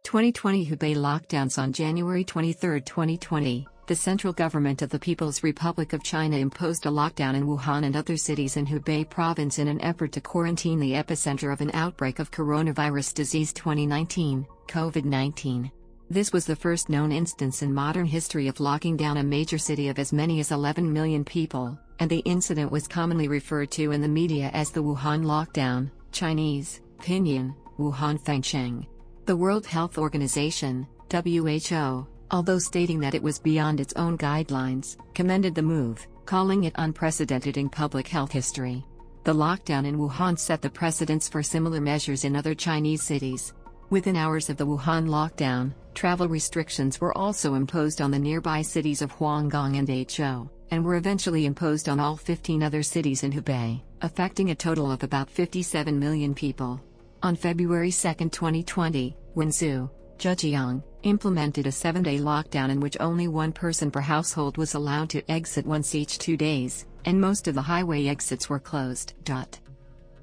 2020 Hubei lockdowns. On January 23, 2020, the central government of the People's Republic of China imposed a lockdown in Wuhan and other cities in Hubei province in an effort to quarantine the epicenter of an outbreak of coronavirus disease 2019, COVID-19. This was the first known instance in modern history of locking down a major city of as many as 11 million people, and the incident was commonly referred to in the media as the Wuhan lockdown, Chinese, pinyin, Wuhan fēng. The World Health Organization, WHO, although stating that it was beyond its own guidelines, commended the move, calling it unprecedented in public health history. The lockdown in Wuhan set the precedence for similar measures in other Chinese cities. Within hours of the Wuhan lockdown, travel restrictions were also imposed on the nearby cities of Huanggang and Ezhou, and were eventually imposed on all 15 other cities in Hubei, affecting a total of about 57 million people. On February 2, 2020, Wenzhou, Zhejiang, implemented a 7-day lockdown in which only one person per household was allowed to exit once each 2 days, and most of the highway exits were closed.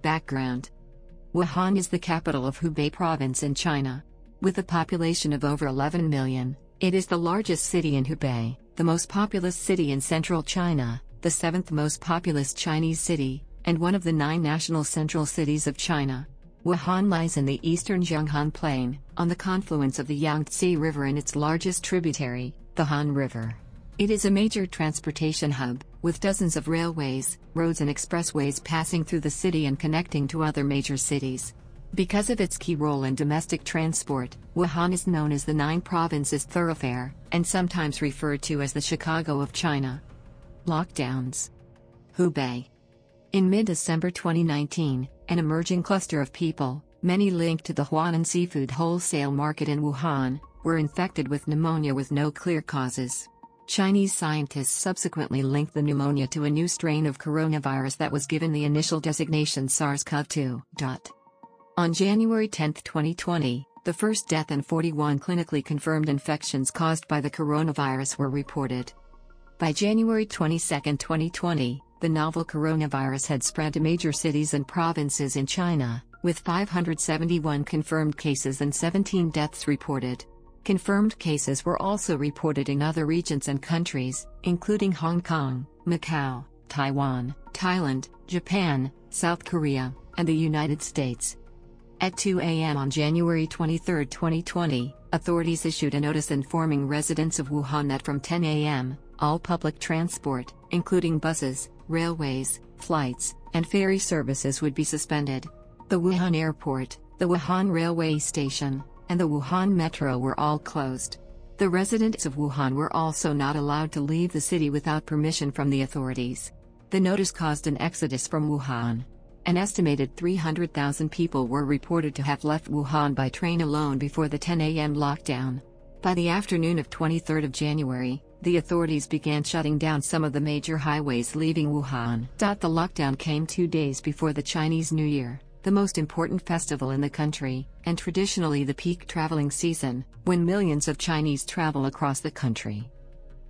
Background: Wuhan is the capital of Hubei province in China. With a population of over 11 million, it is the largest city in Hubei, the most populous city in central China, the 7th most populous Chinese city, and one of the 9 national central cities of China. Wuhan lies in the eastern Zhejiang Plain, on the confluence of the Yangtze River and its largest tributary, the Han River. It is a major transportation hub, with dozens of railways, roads and expressways passing through the city and connecting to other major cities. Because of its key role in domestic transport, Wuhan is known as the 9 provinces thoroughfare, and sometimes referred to as the Chicago of China. Lockdowns. Hubei. In mid-December 2019, an emerging cluster of people, many linked to the Huanggang seafood wholesale market in Wuhan, were infected with pneumonia with no clear causes. Chinese scientists subsequently linked the pneumonia to a new strain of coronavirus that was given the initial designation SARS-CoV-2. On January 10, 2020, the first death and 41 clinically confirmed infections caused by the coronavirus were reported. By January 22, 2020, the novel coronavirus had spread to major cities and provinces in China, with 571 confirmed cases and 17 deaths reported. Confirmed cases were also reported in other regions and countries, including Hong Kong, Macau, Taiwan, Thailand, Japan, South Korea, and the United States. At 2 a.m. on January 23, 2020, authorities issued a notice informing residents of Wuhan that from 10 a.m., all public transport, including buses, railways, flights, and ferry services would be suspended. The Wuhan airport, the Wuhan railway station, and the Wuhan metro were all closed. The residents of Wuhan were also not allowed to leave the city without permission from the authorities. The notice caused an exodus from Wuhan. An estimated 300,000 people were reported to have left Wuhan by train alone before the 10 a.m. lockdown. By the afternoon of 23 January, the authorities began shutting down some of the major highways leaving Wuhan. The lockdown came 2 days before the Chinese New Year, the most important festival in the country, and traditionally the peak traveling season, when millions of Chinese travel across the country.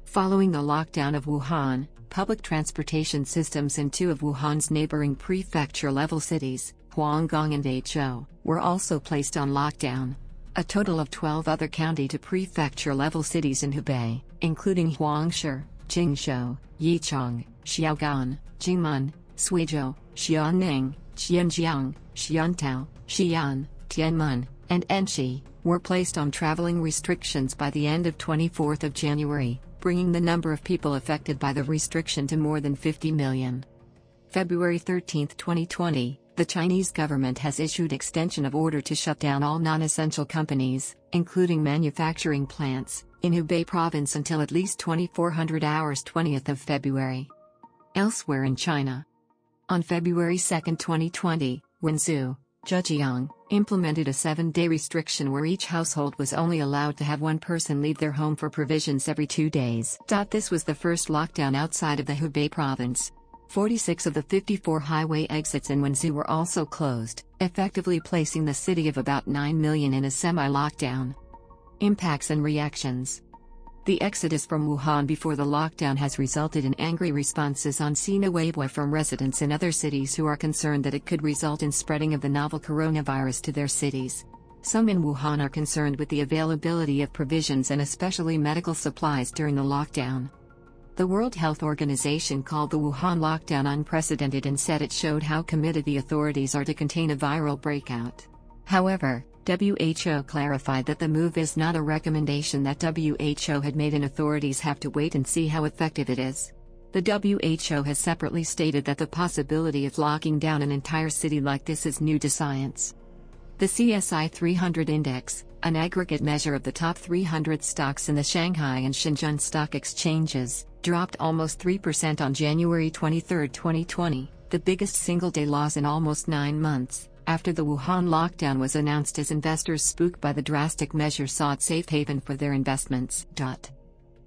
Following the lockdown of Wuhan, public transportation systems in 2 of Wuhan's neighboring prefecture-level cities, Huanggang and Ezhou, were also placed on lockdown. A total of 12 other county to prefecture-level cities in Hubei, including Huangshi, Jingzhou, Yichang, Xiaogan, Jingmen, Suizhou, Xiaoning, Xianjiang, Xiantao, Xi'an, Tianmen, and Enshi, were placed on traveling restrictions by the end of 24 January, bringing the number of people affected by the restriction to more than 50 million. February 13, 2020, the Chinese government has issued extension of order to shut down all non-essential companies, including manufacturing plants, in Hubei province until at least 2400 hours 20th of February. Elsewhere in China. On February 2, 2020, Wenzhou, Zhejiang, implemented a 7-day restriction where each household was only allowed to have one person leave their home for provisions every 2 days. This was the first lockdown outside of the Hubei province. 46 of the 54 highway exits in Wenzhou were also closed, effectively placing the city of about 9 million in a semi-lockdown. Impacts and reactions. The exodus from Wuhan before the lockdown has resulted in angry responses on Sina Weibo from residents in other cities who are concerned that it could result in spreading of the novel coronavirus to their cities. Some in Wuhan are concerned with the availability of provisions and especially medical supplies during the lockdown. The World Health Organization called the Wuhan lockdown unprecedented and said it showed how committed the authorities are to contain a viral breakout. However, WHO clarified that the move is not a recommendation that WHO had made and authorities have to wait and see how effective it is. The WHO has separately stated that the possibility of locking down an entire city like this is new to science. The CSI 300 Index, an aggregate measure of the top 300 stocks in the Shanghai and Shenzhen stock exchanges, dropped almost 3% on January 23, 2020, the biggest single-day loss in almost 9 months, after the Wuhan lockdown was announced as investors spooked by the drastic measure sought safe haven for their investments.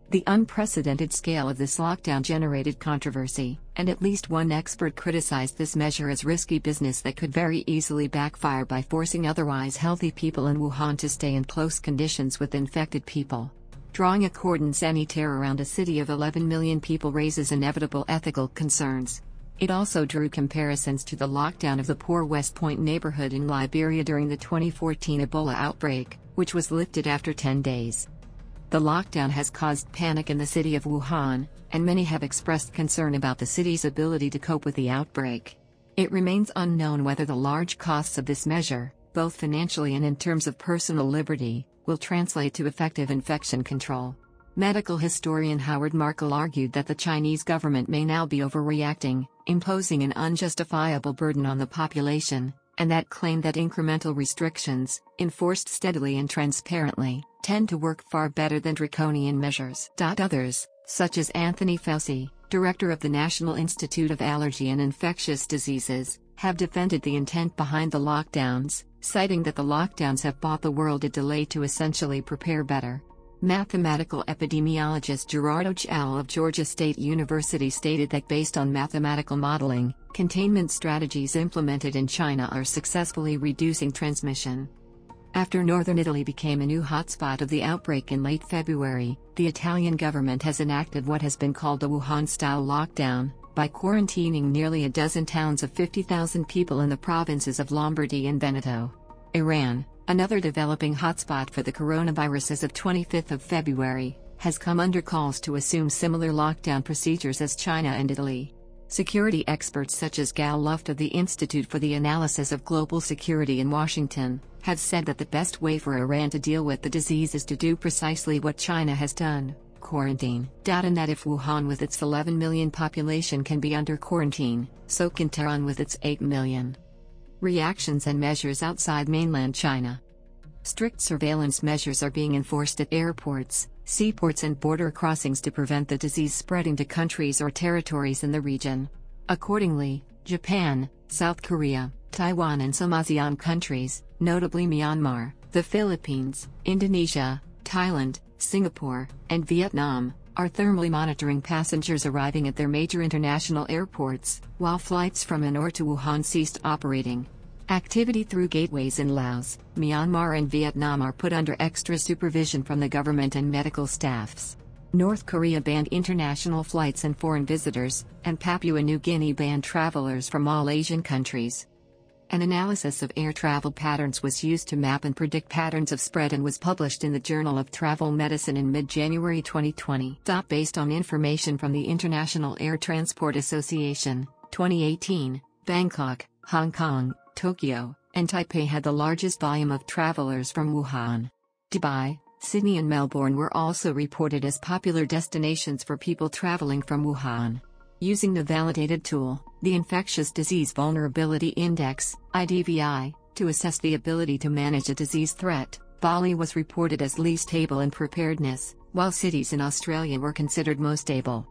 The unprecedented scale of this lockdown generated controversy, and at least one expert criticized this measure as risky business that could very easily backfire by forcing otherwise healthy people in Wuhan to stay in close conditions with infected people. Drawing a cordon sanitaire around a city of 11 million people raises inevitable ethical concerns. It also drew comparisons to the lockdown of the poor West Point neighborhood in Liberia during the 2014 Ebola outbreak, which was lifted after 10 days. The lockdown has caused panic in the city of Wuhan, and many have expressed concern about the city's ability to cope with the outbreak. It remains unknown whether the large costs of this measure, both financially and in terms of personal liberty, will translate to effective infection control. Medical historian Howard Markle argued that the Chinese government may now be overreacting, imposing an unjustifiable burden on the population, and that claimed that incremental restrictions, enforced steadily and transparently, tend to work far better than draconian measures. Others, such as Anthony Fauci, director of the National Institute of Allergy and Infectious Diseases, have defended the intent behind the lockdowns, citing that the lockdowns have bought the world a delay to essentially prepare better. Mathematical epidemiologist Gerardo Chao of Georgia State University stated that based on mathematical modeling, containment strategies implemented in China are successfully reducing transmission. After northern Italy became a new hotspot of the outbreak in late February, the Italian government has enacted what has been called a Wuhan-style lockdown, by quarantining nearly a dozen towns of 50,000 people in the provinces of Lombardy and Veneto. Iran, another developing hotspot for the coronavirus as of 25 February, has come under calls to assume similar lockdown procedures as China and Italy. Security experts such as Gal Luft of the Institute for the Analysis of Global Security in Washington, have said that the best way for Iran to deal with the disease is to do precisely what China has done: quarantine. And that if Wuhan with its 11 million population can be under quarantine, so can Tehran with its 8 million. Reactions and measures outside mainland China. Strict surveillance measures are being enforced at airports, seaports and border crossings to prevent the disease spreading to countries or territories in the region. Accordingly, Japan, South Korea, Taiwan and some ASEAN countries, notably Myanmar, the Philippines, Indonesia, Thailand, Singapore, and Vietnam, are thermally monitoring passengers arriving at their major international airports, while flights from and or to Wuhan ceased operating. Activity through gateways in Laos, Myanmar and Vietnam are put under extra supervision from the government and medical staffs. North Korea banned international flights and foreign visitors, and Papua New Guinea banned travelers from all Asian countries. An analysis of air travel patterns was used to map and predict patterns of spread and was published in the Journal of Travel Medicine in mid-January 2020. Based on information from the International Air Transport Association, 2018, Bangkok, Hong Kong, Tokyo, and Taipei had the largest volume of travelers from Wuhan. Dubai, Sydney and Melbourne were also reported as popular destinations for people traveling from Wuhan. Using the validated tool, the Infectious Disease Vulnerability Index, IDVI, to assess the ability to manage a disease threat, Bali was reported as least stable in preparedness, while cities in Australia were considered most stable.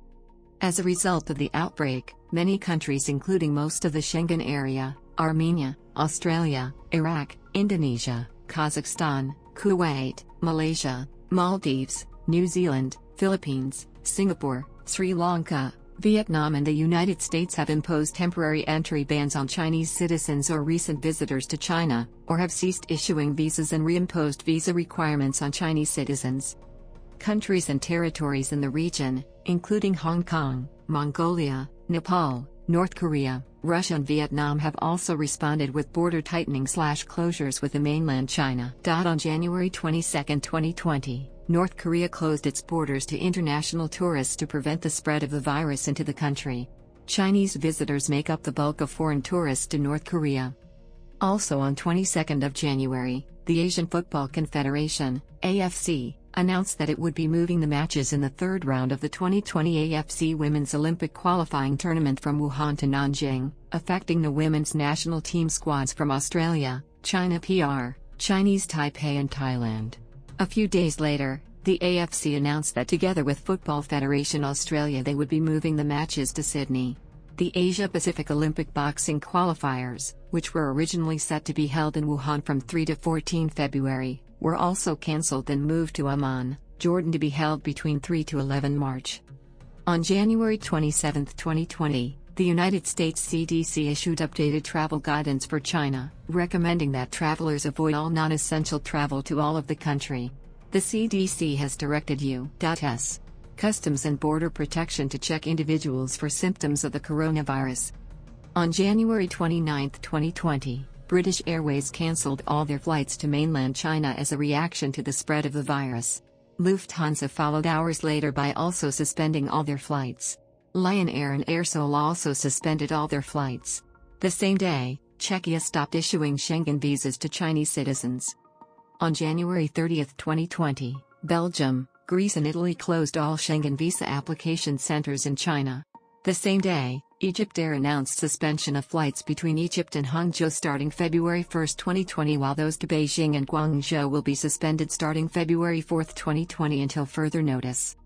As a result of the outbreak, many countries including most of the Schengen area, Armenia, Australia, Iraq, Indonesia, Kazakhstan, Kuwait, Malaysia, Maldives, New Zealand, Philippines, Singapore, Sri Lanka, Vietnam and the United States have imposed temporary entry bans on Chinese citizens or recent visitors to China, or have ceased issuing visas and reimposed visa requirements on Chinese citizens. Countries and territories in the region, including Hong Kong, Mongolia, Nepal, North Korea, Russia and Vietnam have also responded with border tightening/closures with the mainland China. On January 22, 2020, North Korea closed its borders to international tourists to prevent the spread of the virus into the country. Chinese visitors make up the bulk of foreign tourists to North Korea. Also on 22nd of January, the Asian Football Confederation, AFC, announced that it would be moving the matches in the third round of the 2020 AFC Women's Olympic qualifying tournament from Wuhan to Nanjing, affecting the women's national team squads from Australia, China PR, Chinese Taipei and Thailand. A few days later, the AFC announced that together with Football Federation Australia they would be moving the matches to Sydney. The Asia-Pacific Olympic boxing qualifiers, which were originally set to be held in Wuhan from 3 to 14 February, were also cancelled and moved to Amman, Jordan to be held between 3 to 11 March. On January 27, 2020, the United States CDC issued updated travel guidance for China, recommending that travelers avoid all non-essential travel to all of the country. The CDC has directed U.S. Customs and Border Protection to check individuals for symptoms of the coronavirus. On January 29, 2020, British Airways cancelled all their flights to mainland China as a reaction to the spread of the virus. Lufthansa followed hours later by also suspending all their flights. Lion Air and Air Seoul also suspended all their flights. The same day, Czechia stopped issuing Schengen visas to Chinese citizens. On January 30, 2020, Belgium, Greece and Italy closed all Schengen visa application centers in China. The same day, Egypt Air announced suspension of flights between Egypt and Hangzhou starting February 1, 2020, while those to Beijing and Guangzhou will be suspended starting February 4, 2020 until further notice.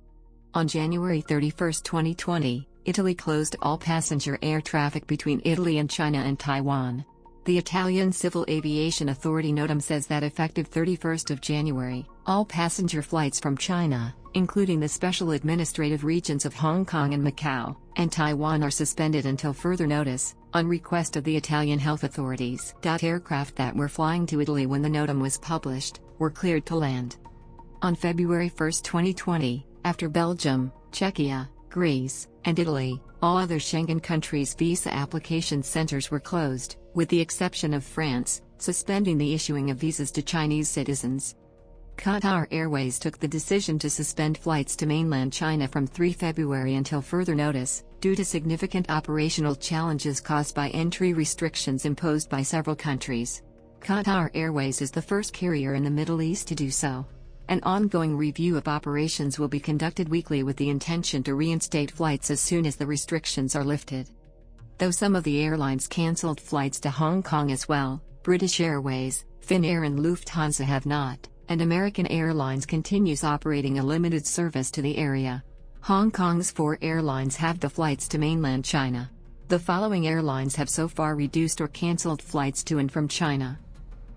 On January 31, 2020, Italy closed all passenger air traffic between Italy and China and Taiwan. The Italian Civil Aviation Authority NOTAM says that effective 31st of January, all passenger flights from China, including the special administrative regions of Hong Kong and Macau, and Taiwan are suspended until further notice, on request of the Italian health authorities. Aircraft that were flying to Italy when the NOTAM was published, were cleared to land. On February 1, 2020, after Belgium, Czechia, Greece, and Italy, all other Schengen countries' visa application centers were closed, with the exception of France, suspending the issuing of visas to Chinese citizens. Qatar Airways took the decision to suspend flights to mainland China from 3 February until further notice, due to significant operational challenges caused by entry restrictions imposed by several countries. Qatar Airways is the first carrier in the Middle East to do so. An ongoing review of operations will be conducted weekly with the intention to reinstate flights as soon as the restrictions are lifted. Though some of the airlines cancelled flights to Hong Kong as well, British Airways, Finnair and Lufthansa have not, and American Airlines continues operating a limited service to the area. Hong Kong's 4 airlines have the flights to mainland China. The following airlines have so far reduced or cancelled flights to and from China.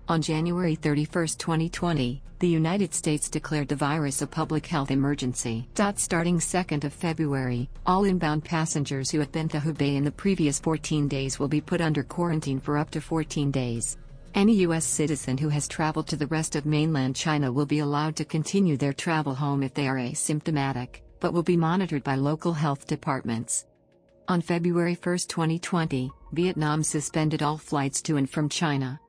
On January 31, 2020, the United States declared the virus a public health emergency. Starting 2nd of February, all inbound passengers who have been to Hubei in the previous 14 days will be put under quarantine for up to 14 days. Any U.S. citizen who has traveled to the rest of mainland China will be allowed to continue their travel home if they are asymptomatic, but will be monitored by local health departments. On February 1, 2020, Vietnam suspended all flights to and from China.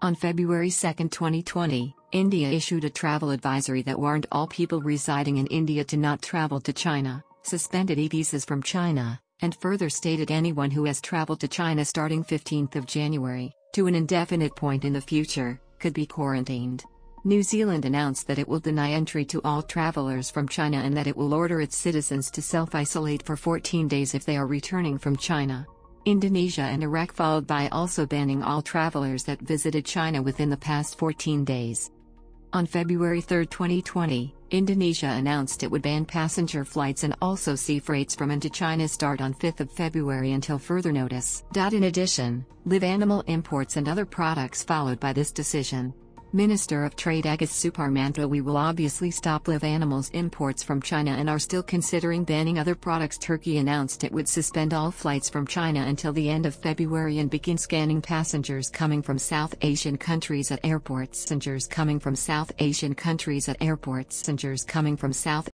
On February 2, 2020, India issued a travel advisory that warned all people residing in India to not travel to China, suspended e-visas from China, and further stated anyone who has traveled to China starting 15th of January, to an indefinite point in the future, could be quarantined. New Zealand announced that it will deny entry to all travelers from China and that it will order its citizens to self-isolate for 14 days if they are returning from China. Indonesia and Iraq followed by also banning all travelers that visited China within the past 14 days. On February 3, 2020, Indonesia announced it would ban passenger flights and also sea freights from and to China start on 5 of February until further notice. In addition, live animal imports and other products followed by this decision. Minister of Trade Agus Suparmanto, we will obviously stop live animals imports from China and are still considering banning other products. Turkey announced it would suspend all flights from China until the end of February and begin scanning passengers coming from South Asian countries at airports. Passengers coming from South Asian countries at airports. Passengers coming from South